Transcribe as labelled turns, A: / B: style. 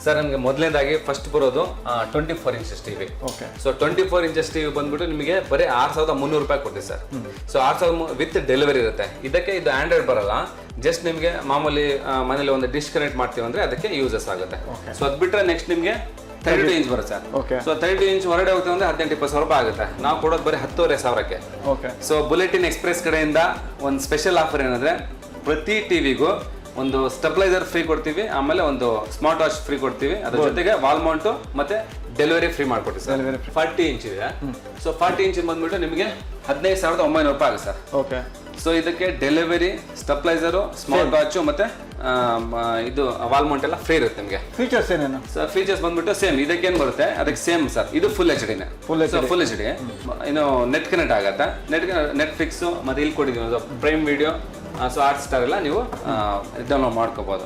A: Sir ನಮಗೆ ಮೊದಲನೇದಾಗಿ first ಬರೋದು 24 inches TV.
B: Okay.
A: So 24 inches TV ಬಂದ್ಬಿಟ್ಟು ನಿಮಗೆ ಬರೀ 6,300 ರೂಪಾಯಿ ಕೊಡ್ತೀವಿ ಸರ್. ಸೊ 6,000 ವಿತ್ ಡೆಲಿವರಿ ಇರುತ್ತೆ. ಇದಕ್ಕೆ ಇದು ಆಂಡ್ರಾಯ್ಡ್ ಬರಲ್ಲ, ಜಸ್ಟ್ ನಿಮಗೆ ಮಾಮೂಲಿ ಮನೇಲಿ ಒಂದು ಡಿಶ್ ಕನೆಕ್ಟ್ ಮಾಡ್ತೀವಿ ಅಂದ್ರೆ ಅದಕ್ಕೆ ಯೂಸಸ್ ಆಗುತ್ತೆ. ಸೊ ಅದು ಬಿಟ್ಟರೆ ನೆಕ್ಸ್ಟ್ ನಿಮಗೆ 32 ಇಂಚ್ ಬರುತ್ತೆ ಸರ್. ಸೊ 32 ಇಂಚ್ ಹೊರಗಡೆ ಹೋಗ್ತೀವಿ ಅಂದ್ರೆ 18-20 ರೂಪಾಯಿ ಆಗುತ್ತೆ. ನಾವು ಕೊಡೋದು ಬರೀ 10,500ಕ್ಕೆ.
B: ಓಕೆ.
A: ಸೊ ಬುಲೆಟಿನ್ ಎಕ್ಸ್ಪ್ರೆಸ್ ಕಡೆಯಿಂದ ಒಂದು ಸ್ಪೆಷಲ್ ಆಫರ್ ಏನಂದ್ರೆ ಪ್ರತಿ ಟಿವಿಗೂ ಒಂದು ಸ್ಟೆಬಿಲೈಸರ್ ಫ್ರೀ ಕೊಡ್ತೀವಿ, ಆಮೇಲೆ ಒಂದು ಸ್ಮಾರ್ಟ್ ವಾಚ್ ಫ್ರೀ ಕೊಡ್ತೀವಿ, ಅದ್ರ ಜೊತೆಗೆ ವಾಲ್ ಮೌಂಟು ಮತ್ತೆ ಡೆಲಿವರಿ ಫ್ರೀ ಮಾಡ್ಕೊಡ್ತೀವಿ ಸರ್. 40 ಇಂಚ್ ಇದೆ. ಸೊ 40 ಇಂಚ್ ಬಂದ್ಬಿಟ್ಟು ನಿಮಗೆ 15,900 ರೂಪಾಯಿ ಆಗುತ್ತೆ ಸರ್.
B: ಓಕೆ.
A: ಸೊ ಇದಕ್ಕೆ ಡೆಲಿವರಿ, ಸ್ಟೆಬಿಲೈಸರು, ಸ್ಮಾರ್ಟ್ ವಾಚು ಮತ್ತೆ ಇದು ವಾಲ್ ಮೌಂಟ್ ಎಲ್ಲ ಫ್ರೀ ಇರುತ್ತೆ ನಿಮಗೆ.
B: ಫೀಚರ್ಸ್ ಏನೇನು
A: ಸರ್? ಫೀಚರ್ಸ್ ಬಂದ್ಬಿಟ್ಟು ಸೇಮ್ ಇದಕ್ಕೇನು ಬರುತ್ತೆ ಅದಕ್ಕೆ ಸೇಮ್ ಸರ್. ಇದು ಫುಲ್ ಎಚ್ ಡಿನೇ. Full H D. ಇನ್ನು ನೆಟ್ ಕನೆಕ್ಟ್ ಆಗುತ್ತೆ. ನೆಟ್ ಫಿಕ್ಸು ಮತ್ತೆ ಇಲ್ಲಿ ಕೊಟ್ಟಿದ್ದೀವಿ prime video, so hotstar ಎಲ್ಲ ನೀವು ಡೌನ್ಲೋಡ್ ಮಾಡ್ಕೋಬಹುದು.